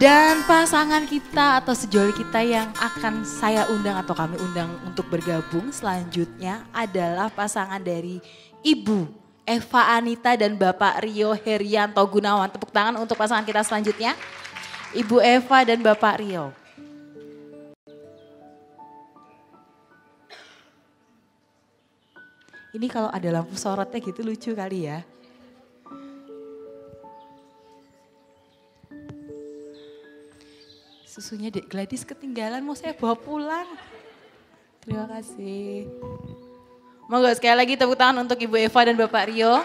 Dan pasangan kita atau sejoli kita yang akan saya undang atau kami undang untuk bergabung selanjutnya adalah pasangan dari Ibu Eva Anita dan Bapak Rio Herianto Gunawan. Tepuk tangan untuk pasangan kita selanjutnya. Ibu Eva dan Bapak Rio. Ini kalau ada lampu sorotnya gitu lucu kali ya. Susunya Dek Gladys ketinggalan, mau saya bawa pulang. Terima kasih. Monggo sekali lagi tepuk tangan untuk Ibu Eva dan Bapak Rio.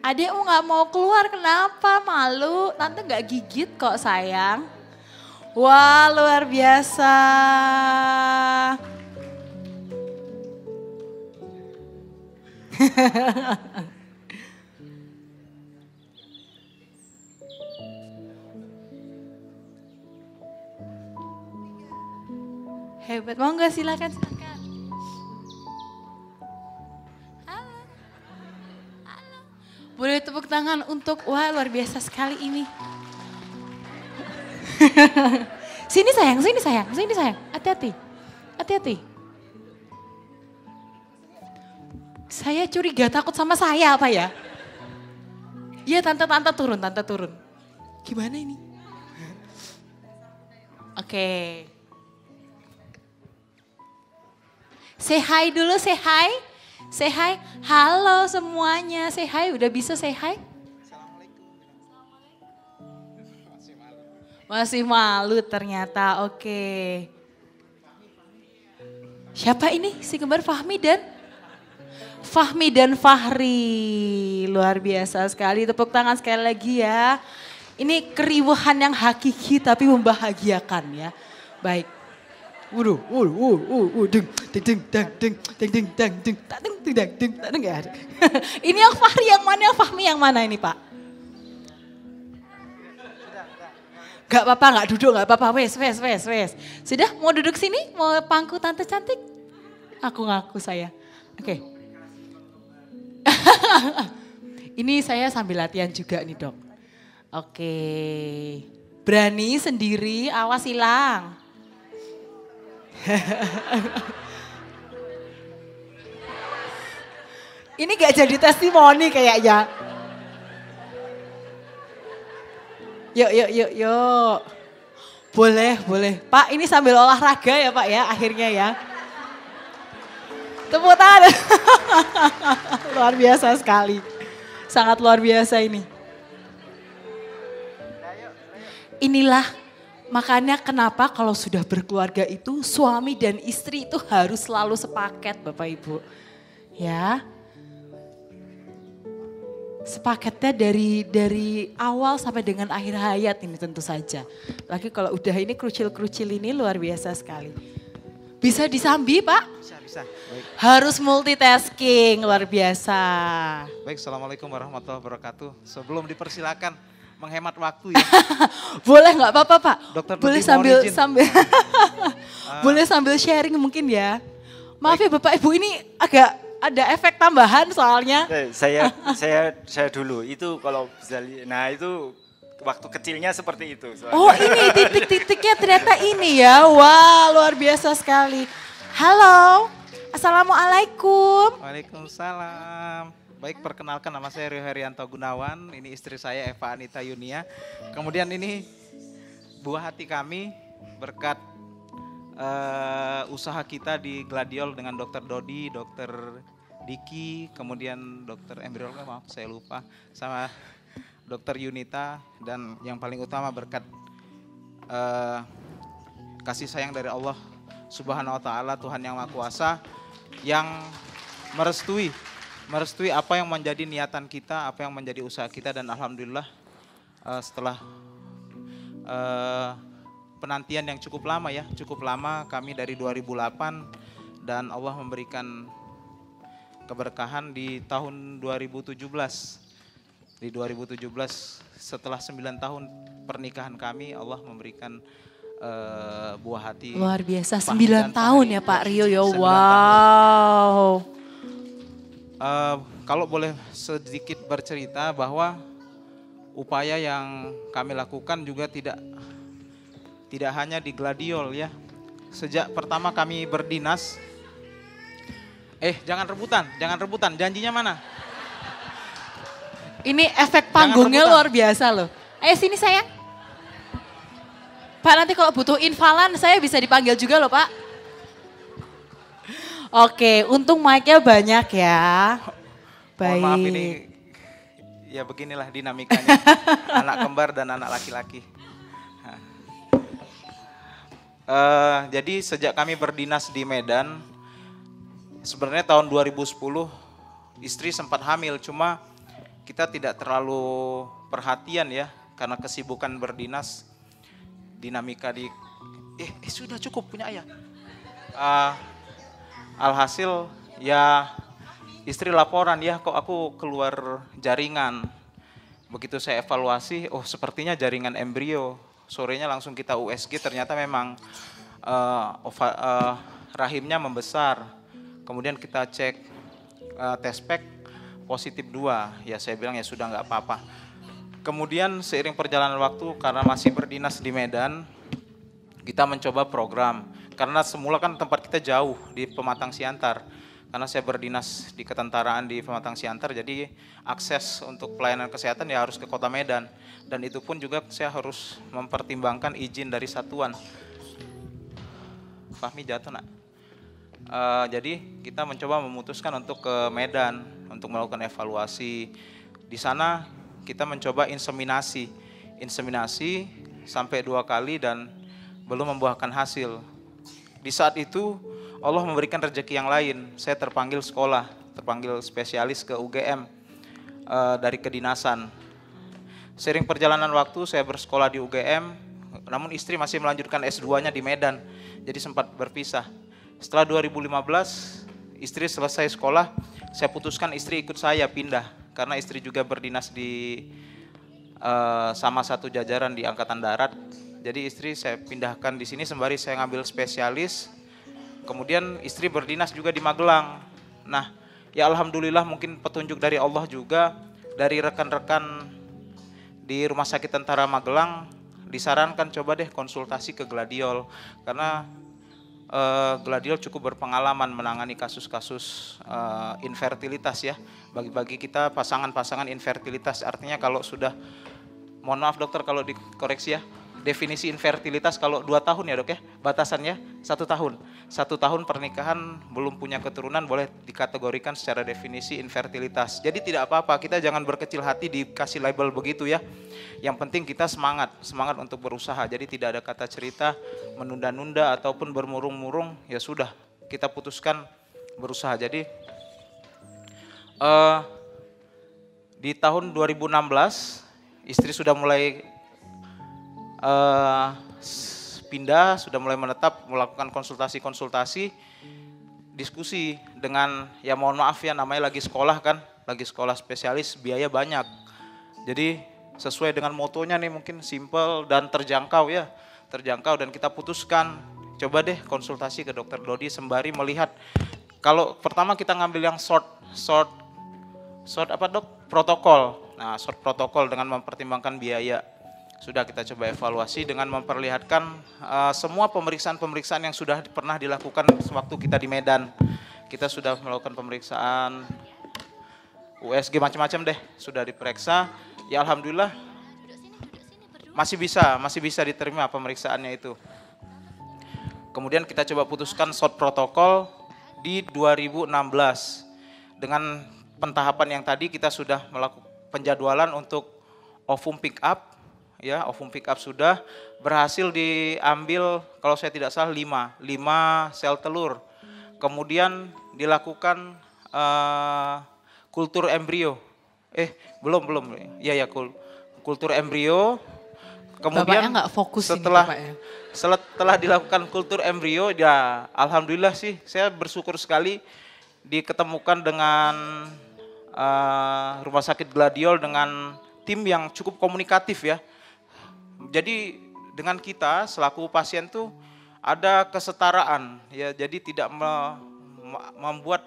Adekmu gak mau keluar, kenapa? Malu? Tante gak gigit kok sayang. Wah, luar biasa. Hebat, mau nggak silakan. Halo, halo. Boleh tepuk tangan untuk, wah luar biasa sekali ini. Sini sayang, sini sayang, sini sayang. Hati-hati, hati-hati. Saya curiga takut sama saya apa ya? Iya tante turun, tante turun. Gimana ini? Oke. Say hi dulu, say hi. Say hi. Halo semuanya, say hi. Udah bisa say hi? Masih malu ternyata, oke. Siapa ini? Si kembar Fahmi dan Fahri. Luar biasa sekali, tepuk tangan sekali lagi ya. Ini keriuhan yang hakiki tapi membahagiakan ya. Baik. Ini yang Fahri yang mana, yang Fahmi yang mana ini Pak? Gak apa-apa, gak duduk, gak apa-apa, wes. Sudah mau duduk sini, mau pangku tante cantik? Aku ngaku saya, oke. Ini saya sambil latihan juga nih dok. Oke, berani sendiri, awas hilang. Ini gak jadi testimoni kayaknya. Yuk. Boleh. Pak ini sambil olahraga ya Pak ya akhirnya ya. Tepuk tangan. Luar biasa sekali. Sangat luar biasa ini. Inilah makanya kenapa kalau sudah berkeluarga itu suami dan istri itu harus selalu sepaket Bapak Ibu. Ya. Sepaketnya dari awal sampai dengan akhir hayat ini tentu saja. Lagi kalau udah ini kerucil-kerucil ini luar biasa sekali. Bisa disambi Pak? Bisa. Baik. Harus multitasking, luar biasa. Baik, Assalamualaikum warahmatullahi wabarakatuh. Sebelum dipersilakan menghemat waktu ya. Boleh nggak apa-apa Pak? Dokter boleh sambil boleh sambil sharing mungkin ya. Maaf ya Bapak Ibu ini agak ada efek tambahan soalnya. Saya dulu itu kalau bisa nah itu waktu kecilnya seperti itu. Soalnya. Oh ini titik-titiknya ternyata ini ya. Wah luar biasa sekali. Halo, Assalamualaikum. Waalaikumsalam. Baik, perkenalkan nama saya Rio Herianto Gunawan. Ini istri saya Eva Anita Yunia. Kemudian ini buah hati kami berkat usaha kita di Gladiol dengan Dokter Dodi, Dokter Diki, kemudian Dokter Embryologi, maaf saya lupa, sama Dokter Yunita, dan yang paling utama berkat kasih sayang dari Allah Subhanahu wa Ta'ala, Tuhan yang Maha Kuasa, yang merestui apa yang menjadi niatan kita, apa yang menjadi usaha kita, dan alhamdulillah setelah penantian yang cukup lama kami dari 2008 dan Allah memberikan keberkahan di tahun 2017. Di 2017 setelah 9 tahun pernikahan kami Allah memberikan buah hati. Luar biasa 9 tahun ya Pak Rio ya. Wow. Kalau boleh sedikit bercerita bahwa upaya yang kami lakukan juga tidak hanya di Gladiol ya. Sejak pertama kami berdinas, jangan rebutan, janjinya mana? Ini efek panggungnya rebutan. luar biasa loh. Ayo sini sayang. Pak, nanti kalau butuh invalan saya bisa dipanggil juga loh Pak. Oke, untung mic-nya banyak ya. Mohon maaf ini, ya beginilah dinamikanya. Anak kembar dan anak laki-laki. Jadi sejak kami berdinas di Medan, sebenarnya tahun 2010 istri sempat hamil, cuma kita tidak terlalu perhatian ya, karena kesibukan berdinas, dinamika di, sudah cukup punya ayah. Alhasil ya istri laporan ya, kok aku keluar jaringan. Begitu saya evaluasi, sepertinya jaringan embrio. Sorenya langsung kita USG, ternyata memang rahimnya membesar. Kemudian kita cek tespek positif 2. Ya saya bilang ya sudah nggak apa-apa. Kemudian seiring perjalanan waktu, karena masih berdinas di Medan, kita mencoba program. Karena semula kan tempat kita jauh di Pematang Siantar. Karena saya berdinas di ketentaraan di Pematang Siantar, jadi akses untuk pelayanan kesehatan ya harus ke Kota Medan. Dan itu pun juga saya harus mempertimbangkan izin dari satuan. Fahmi jatuh nak. Jadi kita mencoba memutuskan untuk ke Medan untuk melakukan evaluasi. Di sana kita mencoba inseminasi sampai 2 kali dan belum membuahkan hasil. Di saat itu Allah memberikan rezeki yang lain. Saya terpanggil spesialis ke UGM dari kedinasan. Sering perjalanan waktu saya bersekolah di UGM, namun istri masih melanjutkan S2-nya di Medan, jadi sempat berpisah. Setelah 2015, istri selesai sekolah, saya putuskan istri ikut saya pindah, karena istri juga berdinas di sama satu jajaran di Angkatan Darat. Jadi istri saya pindahkan di sini sembari saya ngambil spesialis. Kemudian istri berdinas juga di Magelang. Nah, ya alhamdulillah mungkin petunjuk dari Allah juga, dari rekan-rekan di Rumah Sakit Tentara Magelang disarankan coba deh konsultasi ke Gladiol, karena Gladiol cukup berpengalaman menangani kasus-kasus infertilitas ya, bagi kita pasangan-pasangan infertilitas. Artinya kalau sudah, mohon maaf dokter kalau dikoreksi ya, definisi infertilitas kalau 2 tahun ya dok ya, batasannya 1 tahun. 1 tahun pernikahan belum punya keturunan boleh dikategorikan secara definisi infertilitas. Jadi tidak apa-apa, kita jangan berkecil hati dikasih label begitu ya. Yang penting kita semangat untuk berusaha. Jadi tidak ada kata cerita menunda-nunda ataupun bermurung-murung, ya sudah kita putuskan berusaha. Jadi di tahun 2016 istri sudah mulai pindah, sudah mulai menetap, melakukan konsultasi, diskusi dengan, ya mohon maaf ya namanya lagi sekolah kan, lagi sekolah spesialis, biaya banyak. Jadi sesuai dengan motonya nih mungkin simple dan terjangkau ya, dan kita putuskan coba deh konsultasi ke dokter Dodi sembari melihat, kalau pertama kita ngambil yang short apa dok? Protokol. Nah short protokol dengan mempertimbangkan biaya. Sudah kita coba evaluasi dengan memperlihatkan semua pemeriksaan yang sudah pernah dilakukan sewaktu kita di Medan. Kita sudah melakukan pemeriksaan USG macam-macam deh, sudah diperiksa. Ya alhamdulillah masih bisa diterima pemeriksaannya itu. Kemudian kita coba putuskan short protokol di 2016. Dengan pentahapan yang tadi kita sudah melakukan penjadwalan untuk ovum pick up. Ya, ovum pick up sudah berhasil diambil, kalau saya tidak salah 5 sel telur. Kemudian dilakukan kultur embrio. Belum. Ya, kultur embrio. Kemudian Bapaknya nggak fokus setelah dilakukan kultur embrio, ya alhamdulillah sih saya bersyukur sekali diketemukan dengan Rumah Sakit Gladiol dengan tim yang cukup komunikatif ya. Jadi dengan kita selaku pasien tuh ada kesetaraan ya, jadi tidak membuat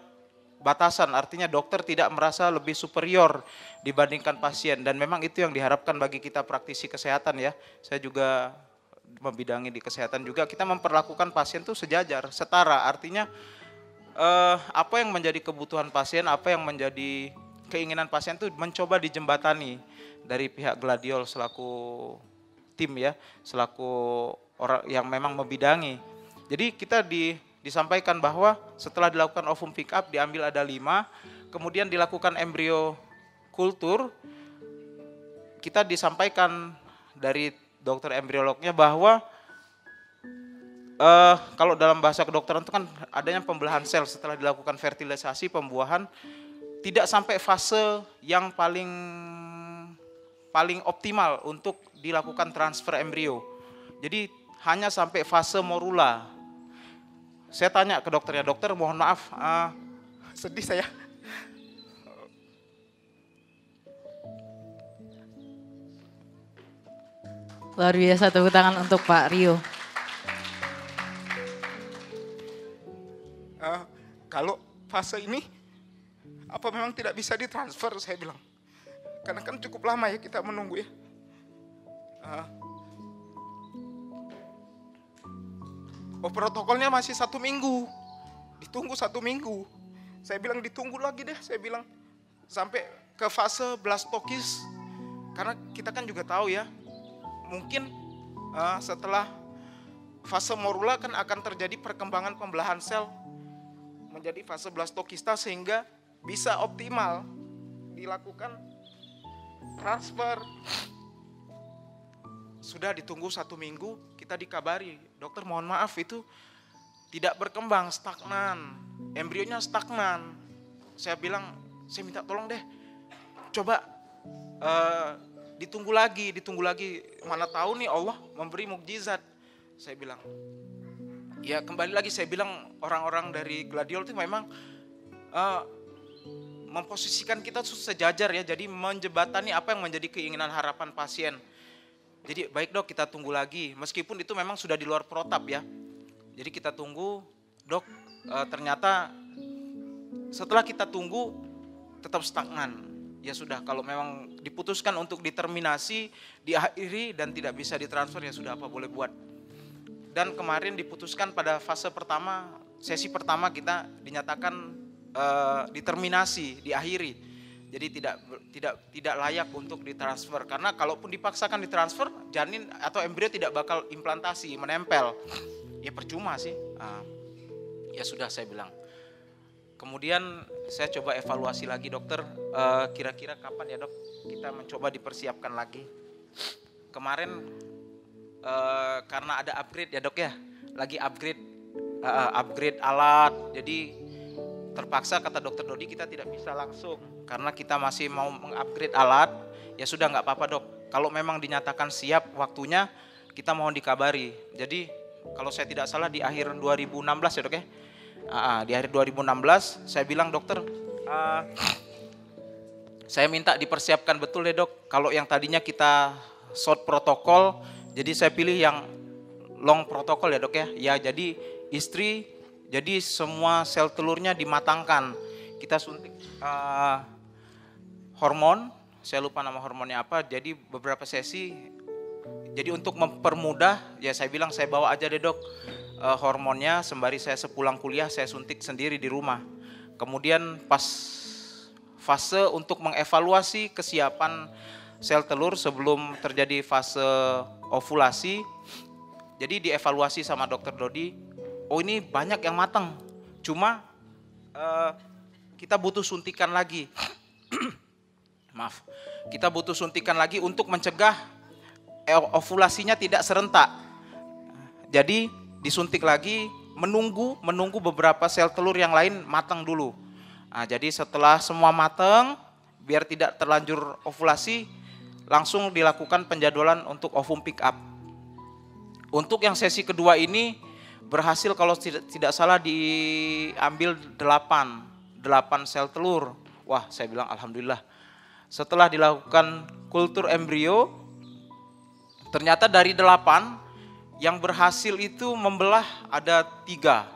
batasan, artinya dokter tidak merasa lebih superior dibandingkan pasien, dan memang itu yang diharapkan bagi kita praktisi kesehatan ya. Saya juga membidangi di kesehatan juga, kita memperlakukan pasien tuh sejajar, setara, artinya apa yang menjadi kebutuhan pasien, apa yang menjadi keinginan pasien tuh mencoba dijembatani dari pihak Gladiol selaku tim ya, selaku orang yang memang membidangi. Jadi kita disampaikan bahwa setelah dilakukan ovum pick up diambil ada 5, kemudian dilakukan embrio kultur, kita disampaikan dari dokter embriolognya bahwa kalau dalam bahasa kedokteran itu kan adanya pembelahan sel setelah dilakukan fertilisasi, pembuahan, tidak sampai fase yang paling optimal untuk dilakukan transfer embrio. Jadi hanya sampai fase morula. Saya tanya ke dokternya, dokter mohon maaf, sedih saya. Luar biasa, tepuk tangan untuk Pak Rio. Kalau fase ini, apa memang tidak bisa ditransfer, saya bilang. Karena kan cukup lama ya kita menunggu ya. Protokolnya masih 1 minggu, ditunggu 1 minggu. Saya bilang ditunggu lagi deh, saya bilang. Sampai ke fase blastokis. Karena kita kan juga tahu ya, mungkin setelah fase morula kan akan terjadi perkembangan pembelahan sel menjadi fase blastokista sehingga bisa optimal dilakukan transfer. Sudah ditunggu 1 minggu, kita dikabari, dokter mohon maaf itu tidak berkembang, stagnan, embrionya stagnan. Saya bilang, saya minta tolong deh, coba ditunggu lagi, mana tahu nih Allah memberi mukjizat. Saya bilang, ya kembali lagi saya bilang orang-orang dari Gladiol itu memang memposisikan kita sejajar ya, jadi menjembatani apa yang menjadi keinginan harapan pasien. Jadi baik dok, kita tunggu lagi, meskipun itu memang sudah di luar protap ya. Jadi kita tunggu, dok, ternyata setelah kita tunggu tetap stagnan. Ya sudah, kalau memang diputuskan untuk diterminasi, diakhiri dan tidak bisa ditransfer, ya sudah, apa boleh buat. Dan kemarin diputuskan pada fase pertama, sesi pertama kita dinyatakan diterminasi, diakhiri. Jadi tidak layak untuk ditransfer, karena kalaupun dipaksakan ditransfer, janin atau embrio tidak bakal implantasi, menempel. Ya percuma sih. Ya sudah, saya bilang. Kemudian saya coba evaluasi lagi, dokter, kira-kira kapan ya dok kita mencoba dipersiapkan lagi. Kemarin karena ada upgrade ya dok ya, lagi upgrade alat, jadi terpaksa kata dokter Dodi kita tidak bisa langsung karena kita masih mau mengupgrade alat. Ya sudah, nggak apa-apa dok, kalau memang dinyatakan siap waktunya kita mohon dikabari. Jadi kalau saya tidak salah di akhir 2016 ya dok ya, di akhir 2016 saya bilang dokter, saya minta dipersiapkan betul deh dok, kalau yang tadinya kita short protokol, jadi saya pilih yang long protokol ya dok ya. Ya jadi istri, jadi semua sel telurnya dimatangkan. Kita suntik hormon, saya lupa nama hormonnya apa. Jadi beberapa sesi. Jadi untuk mempermudah, ya saya bilang saya bawa aja deh dok hormonnya. Sembari saya sepulang kuliah saya suntik sendiri di rumah. Kemudian pas fase untuk mengevaluasi kesiapan sel telur sebelum terjadi fase ovulasi. Jadi dievaluasi sama dokter Dodi, oh ini banyak yang matang, cuma kita butuh suntikan lagi. Maaf, kita butuh suntikan lagi untuk mencegah ovulasinya tidak serentak. Jadi disuntik lagi, menunggu beberapa sel telur yang lain matang dulu. Nah, jadi setelah semua matang, biar tidak terlanjur ovulasi, langsung dilakukan penjadwalan untuk ovum pick up. Untuk yang sesi kedua ini berhasil kalau tidak salah diambil 8 sel telur. Wah, saya bilang alhamdulillah. Setelah dilakukan kultur embrio, ternyata dari 8 yang berhasil itu membelah ada 3.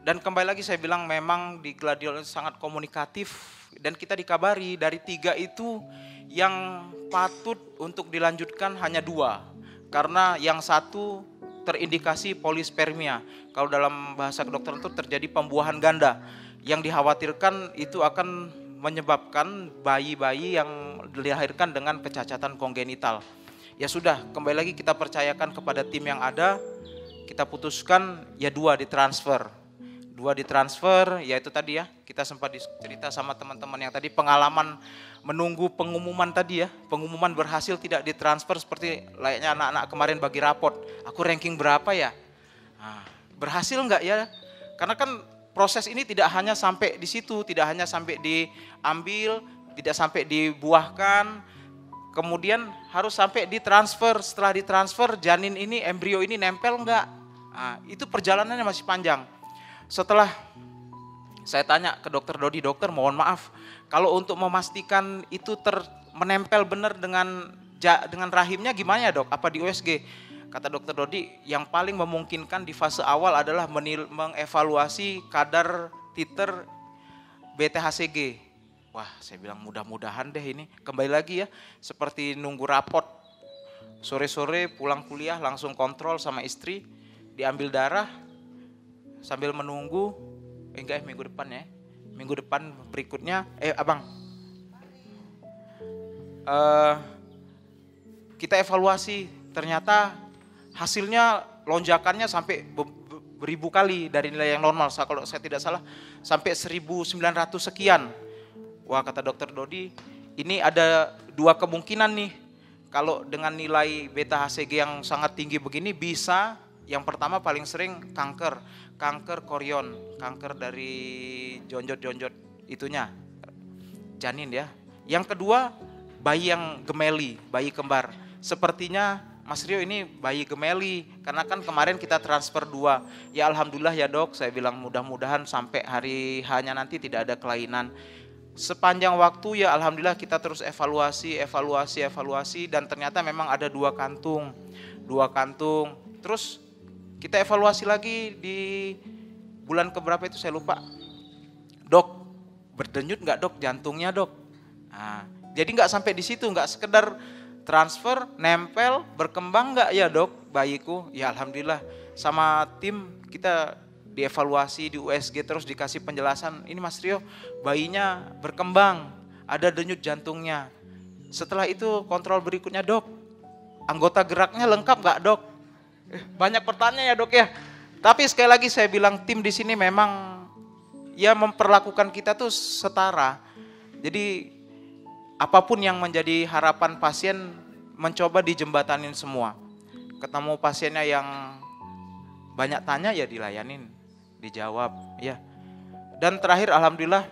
Dan kembali lagi saya bilang memang di Gladiol sangat komunikatif dan kita dikabari dari 3 itu yang patut untuk dilanjutkan hanya 2. Karena yang satu terindikasi polispermia. Kalau dalam bahasa kedokteran itu terjadi pembuahan ganda. Yang dikhawatirkan itu akan menyebabkan bayi-bayi yang dilahirkan dengan kecacatan kongenital. Ya sudah, kembali lagi kita percayakan kepada tim yang ada. Kita putuskan ya 2 ditransfer. 2 ditransfer, ya itu tadi ya, kita sempat cerita sama teman-teman yang tadi pengalaman menunggu pengumuman tadi ya, pengumuman berhasil tidak ditransfer seperti layaknya anak-anak kemarin bagi raport, aku ranking berapa ya, nah, berhasil enggak ya, karena kan proses ini tidak hanya sampai di situ, tidak hanya sampai diambil, tidak sampai dibuahkan, kemudian harus sampai ditransfer, setelah ditransfer janin ini, embrio ini nempel enggak, nah, itu perjalanannya masih panjang. Setelah saya tanya ke dokter Dodi, dokter mohon maaf, kalau untuk memastikan itu menempel benar dengan rahimnya gimana ya dok? Apa di USG? Kata dokter Dodi, yang paling memungkinkan di fase awal adalah mengevaluasi kadar titer BTHCG. Wah, saya bilang mudah-mudahan deh ini. Kembali lagi ya, seperti nunggu raport. Sore-sore pulang kuliah langsung kontrol sama istri, diambil darah. Sambil menunggu, minggu depan ya, minggu depan berikutnya, abang, kita evaluasi, ternyata hasilnya lonjakannya sampai beribu kali dari nilai yang normal, kalau saya tidak salah sampai 1.900 sekian. Wah kata dokter Dodi, ini ada 2 kemungkinan nih, kalau dengan nilai beta HCG yang sangat tinggi begini bisa, yang pertama paling sering kanker korion, kanker dari jonjot itunya, janin ya. Yang kedua, bayi yang gemeli, bayi kembar. Sepertinya Mas Rio ini bayi gemeli, karena kan kemarin kita transfer 2. Ya alhamdulillah ya dok, saya bilang mudah-mudahan sampai hari H-nya nanti tidak ada kelainan. Sepanjang waktu ya alhamdulillah kita terus evaluasi dan ternyata memang ada 2 kantung. Terus kita evaluasi lagi di bulan keberapa itu saya lupa. Dok, berdenyut nggak dok jantungnya dok? Nah, jadi nggak sampai di situ, nggak sekedar transfer, nempel, berkembang nggak ya dok bayiku? Ya alhamdulillah sama tim kita dievaluasi di USG terus dikasih penjelasan. Ini Mas Rio bayinya berkembang, ada denyut jantungnya. Setelah itu kontrol berikutnya dok, anggota geraknya lengkap nggak dok? Banyak pertanyaan ya dok ya. Tapi sekali lagi saya bilang tim di sini memang ya memperlakukan kita tuh setara. Jadi apapun yang menjadi harapan pasien mencoba dijembatanin semua. Ketemu pasiennya yang banyak tanya ya dilayanin, dijawab ya. Dan terakhir alhamdulillah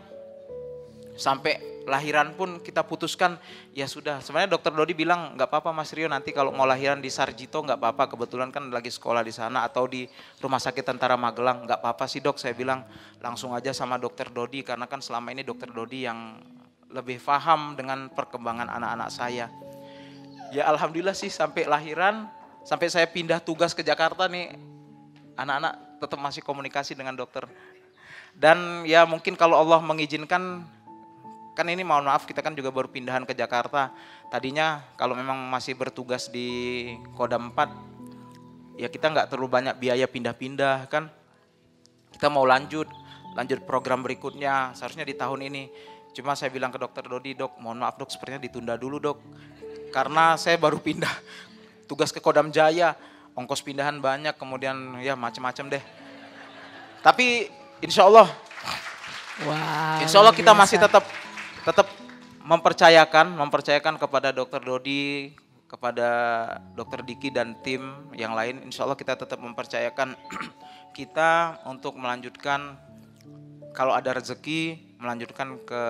sampai lahiran pun kita putuskan ya sudah. Sebenarnya dokter Dodi bilang nggak apa-apa Mas Rio, nanti kalau mau lahiran di Sarjito nggak apa-apa, kebetulan kan lagi sekolah di sana, atau di Rumah Sakit Tentara Magelang, nggak apa-apa sih dok. Saya bilang langsung aja sama dokter Dodi, karena kan selama ini dokter Dodi yang lebih paham dengan perkembangan anak-anak saya. Ya alhamdulillah sih sampai lahiran, sampai saya pindah tugas ke Jakarta nih, anak-anak tetap masih komunikasi dengan dokter. Dan ya mungkin kalau Allah mengizinkan, kan ini mohon maaf kita kan juga baru pindahan ke Jakarta. Tadinya kalau memang masih bertugas di Kodam 4, ya kita nggak terlalu banyak biaya pindah-pindah kan. Kita mau lanjut program berikutnya, seharusnya di tahun ini. Cuma saya bilang ke dokter Dodi, dok mohon maaf dok sepertinya ditunda dulu dok. Karena saya baru pindah tugas ke Kodam Jaya, ongkos pindahan banyak, kemudian ya macam-macam deh. Tapi insya Allah kita masih tetap mempercayakan kepada dokter Dodi, kepada dokter Diki dan tim yang lain. Insya Allah kita tetap mempercayakan kita untuk melanjutkan, kalau ada rezeki melanjutkan ke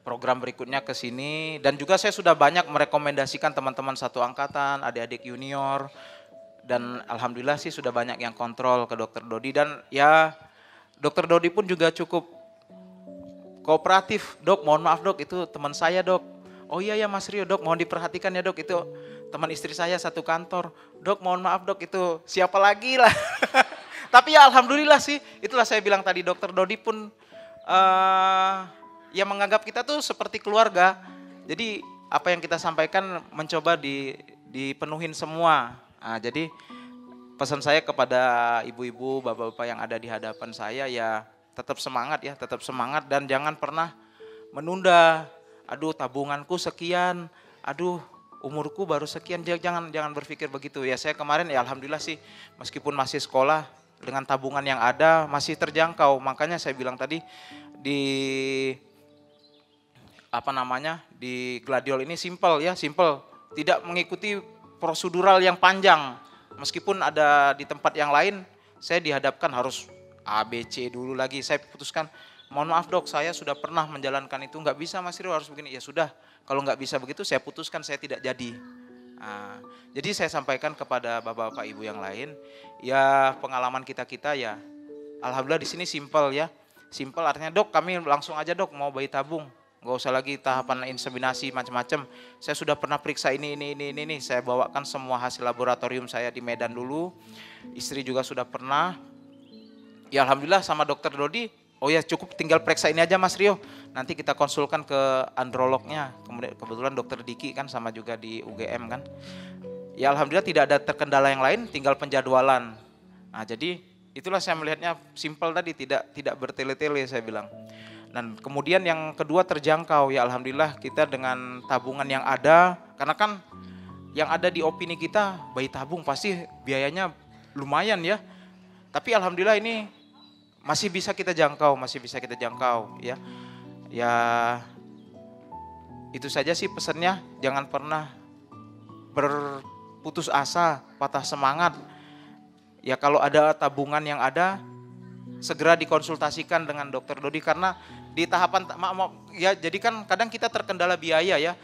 program berikutnya ke sini. Dan juga saya sudah banyak merekomendasikan teman-teman satu angkatan, adik-adik junior, dan alhamdulillah sih sudah banyak yang kontrol ke dokter Dodi. Dan ya dokter Dodi pun juga cukup kooperatif. Dok mohon maaf dok itu teman saya dok. Oh iya ya Mas Rio dok mohon diperhatikan ya dok, itu teman istri saya satu kantor. Dok mohon maaf dok itu siapa lagi lah. Tapi ya alhamdulillah sih, itulah saya bilang tadi Dokter Dodi pun yang menganggap kita tuh seperti keluarga. Jadi apa yang kita sampaikan mencoba dipenuhin semua. Nah, jadi pesan saya kepada ibu-ibu, bapak-bapak yang ada di hadapan saya ya tetap semangat ya, tetap semangat dan jangan pernah menunda. Aduh tabunganku sekian, aduh umurku baru sekian, jangan berpikir begitu ya. Saya kemarin ya alhamdulillah sih meskipun masih sekolah dengan tabungan yang ada masih terjangkau. Makanya saya bilang tadi di di Gladiol ini simple ya, simple. Tidak mengikuti prosedural yang panjang. Meskipun ada di tempat yang lain saya dihadapkan harus A, B, C dulu lagi. Saya putuskan, mohon maaf dok, saya sudah pernah menjalankan itu, nggak bisa Mas Rio harus begini. Ya sudah, kalau nggak bisa begitu saya putuskan saya tidak jadi. Nah, jadi saya sampaikan kepada bapak-bapak ibu yang lain, ya pengalaman kita ya, alhamdulillah di sini simple ya. Simple artinya dok kami langsung aja dok mau bayi tabung, nggak usah lagi tahapan inseminasi macam-macam. Saya sudah pernah periksa ini. Saya bawakan semua hasil laboratorium saya di Medan dulu. Istri juga sudah pernah. Ya alhamdulillah sama dokter Dodi, oh ya cukup tinggal periksa ini aja Mas Rio. Nanti kita konsulkan ke androlognya. Kemudian kebetulan dokter Diki kan sama juga di UGM kan. Ya alhamdulillah tidak ada terkendala yang lain, tinggal penjadwalan. Nah jadi itulah saya melihatnya simpel tadi, tidak bertele-tele saya bilang. Dan kemudian yang kedua terjangkau, ya alhamdulillah kita dengan tabungan yang ada, karena kan yang ada di opini kita bayi tabung pasti biayanya lumayan ya. Tapi alhamdulillah ini masih bisa kita jangkau ya. Ya itu saja sih pesannya, jangan pernah berputus asa, patah semangat. Ya kalau ada tabungan yang ada, segera dikonsultasikan dengan dokter Dodi karena di tahapan ya jadi kan kadang kita terkendala biaya ya.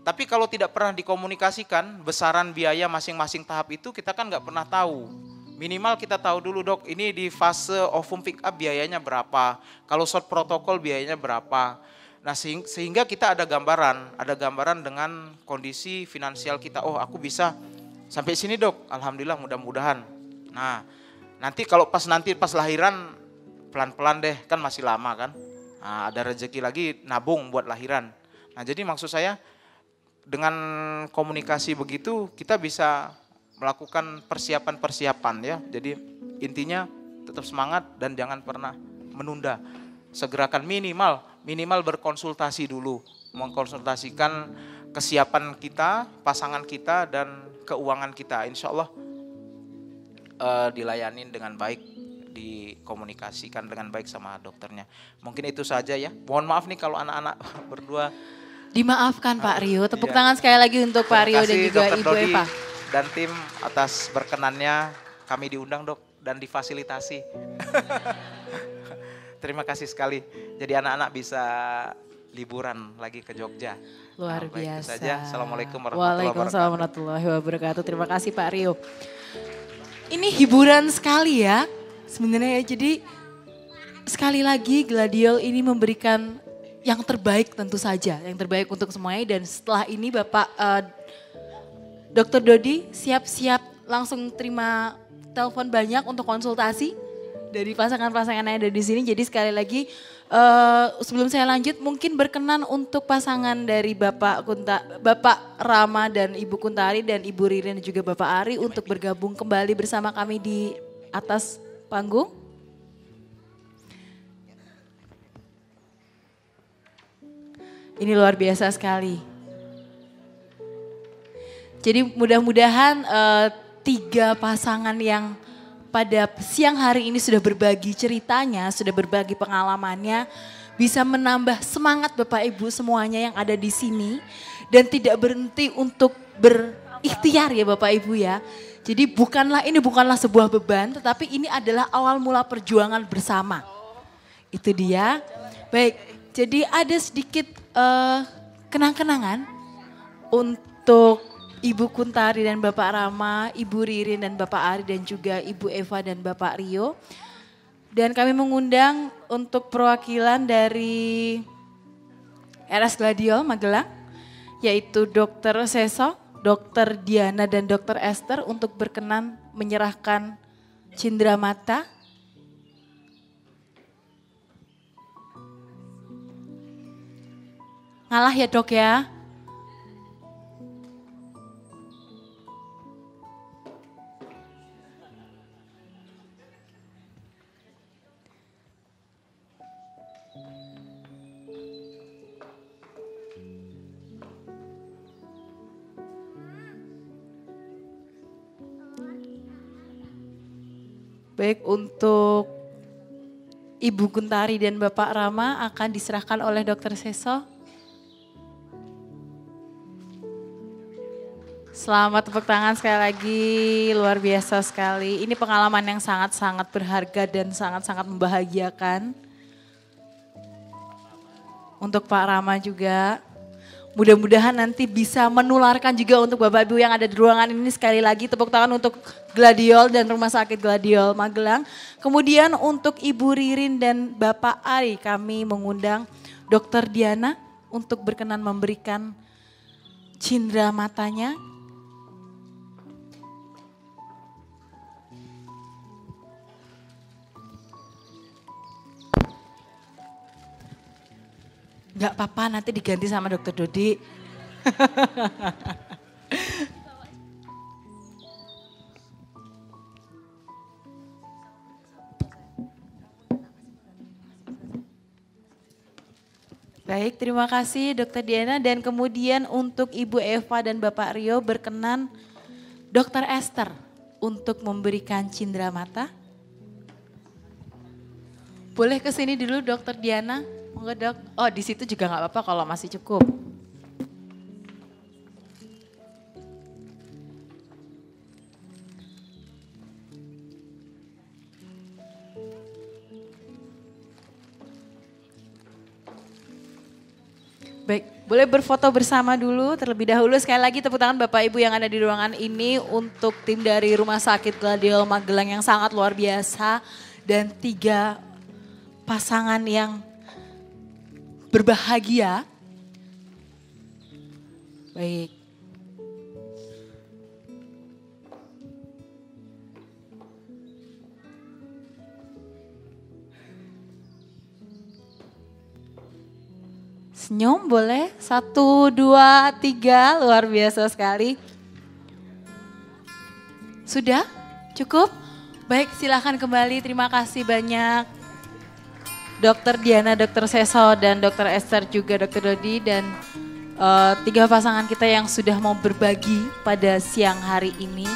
Tapi kalau tidak pernah dikomunikasikan besaran biaya masing-masing tahap itu kita kan nggak pernah tahu. Minimal kita tahu dulu dok, ini di fase ovum pick up biayanya berapa, kalau short protokol biayanya berapa. Nah sehingga kita ada gambaran dengan kondisi finansial kita. Oh aku bisa sampai sini dok, alhamdulillah mudah-mudahan. Nah nanti kalau pas lahiran pelan-pelan deh, kan masih lama kan. Nah, ada rezeki lagi nabung buat lahiran. Nah jadi maksud saya dengan komunikasi begitu kita bisa melakukan persiapan ya. Jadi intinya tetap semangat dan jangan pernah menunda. Segerakan minimal berkonsultasi dulu, mengkonsultasikan kesiapan kita, pasangan kita dan keuangan kita. Insya Allah dilayanin dengan baik, dikomunikasikan dengan baik sama dokternya. Mungkin itu saja ya. Mohon maaf nih kalau anak-anak berdua. Dimaafkan Pak Rio. Tepuk tangan sekali lagi untuk Pak Rio dan juga Dr. Ibu Dodi Eva. Dan tim atas berkenannya kami diundang dok dan difasilitasi. Terima kasih sekali. Jadi anak-anak bisa liburan lagi ke Jogja. Luar Baik, itu biasa. saja. Assalamualaikum warahmatullahi wabarakatuh. Waalaikumsalam warahmatullahi wabarakatuh. Terima kasih Pak Rio. Ini hiburan sekali ya sebenarnya ya. Jadi sekali lagi Gladiol ini memberikan yang terbaik tentu saja. Yang terbaik untuk semuanya dan setelah ini Bapak Dr. Dodi siap-siap langsung terima telepon banyak untuk konsultasi dari pasangan-pasangan yang ada di sini. Jadi sekali lagi sebelum saya lanjut mungkin berkenan untuk pasangan dari Bapak Rama dan Ibu Kuntari dan Ibu Ririn dan juga Bapak Ari untuk bergabung kembali bersama kami di atas panggung. Ini luar biasa sekali. Jadi mudah-mudahan 3 pasangan yang pada siang hari ini sudah berbagi ceritanya, sudah berbagi pengalamannya, bisa menambah semangat Bapak Ibu semuanya yang ada di sini dan tidak berhenti untuk berikhtiar ya Bapak Ibu ya. Jadi ini bukanlah sebuah beban, tetapi ini adalah awal mula perjuangan bersama. Itu dia. Baik, jadi ada sedikit kenang-kenangan untuk Ibu Kuntari dan Bapak Rama, Ibu Ririn dan Bapak Ari dan juga Ibu Eva dan Bapak Rio. Dan kami mengundang untuk perwakilan dari RS Gladiol Magelang, yaitu Dr. Seso, Dr. Diana dan Dr. Esther untuk berkenan menyerahkan cindera mata. Ngalah ya dok ya. Baik, untuk Ibu Guntari dan Bapak Rama akan diserahkan oleh Dr. Seso. Selamat tepuk tangan sekali lagi, luar biasa sekali. Ini pengalaman yang sangat-sangat berharga dan sangat-sangat membahagiakan. Untuk Pak Rama juga. Mudah-mudahan nanti bisa menularkan juga untuk Bapak Ibu yang ada di ruangan ini. Sekali lagi tepuk tangan untuk Gladiol dan Rumah Sakit Gladiol Magelang. Kemudian untuk Ibu Ririn dan Bapak Ari, kami mengundang Dr. Diana untuk berkenan memberikan cindera matanya. Enggak apa-apa, nanti diganti sama Dokter Dodi. Baik, terima kasih Dokter Diana. Dan kemudian untuk Ibu Eva dan Bapak Rio berkenan Dokter Esther untuk memberikan cindera mata. Boleh ke sini dulu Dokter Diana. Enggak dok, oh di situ juga nggak apa-apa kalau masih cukup. Baik, boleh berfoto bersama dulu terlebih dahulu. Sekali lagi tepuk tangan Bapak Ibu yang ada di ruangan ini untuk tim dari Rumah Sakit Gladiol Magelang yang sangat luar biasa. Dan 3 pasangan yang berbahagia. Baik. Senyum boleh? 1, 2, 3, luar biasa sekali. Sudah? Cukup? Baik, silakan kembali. Terima kasih banyak. Dokter Diana, Dokter Seso, dan Dokter Esther juga Dokter Dodi dan 3 pasangan kita yang sudah mau berbagi pada siang hari ini.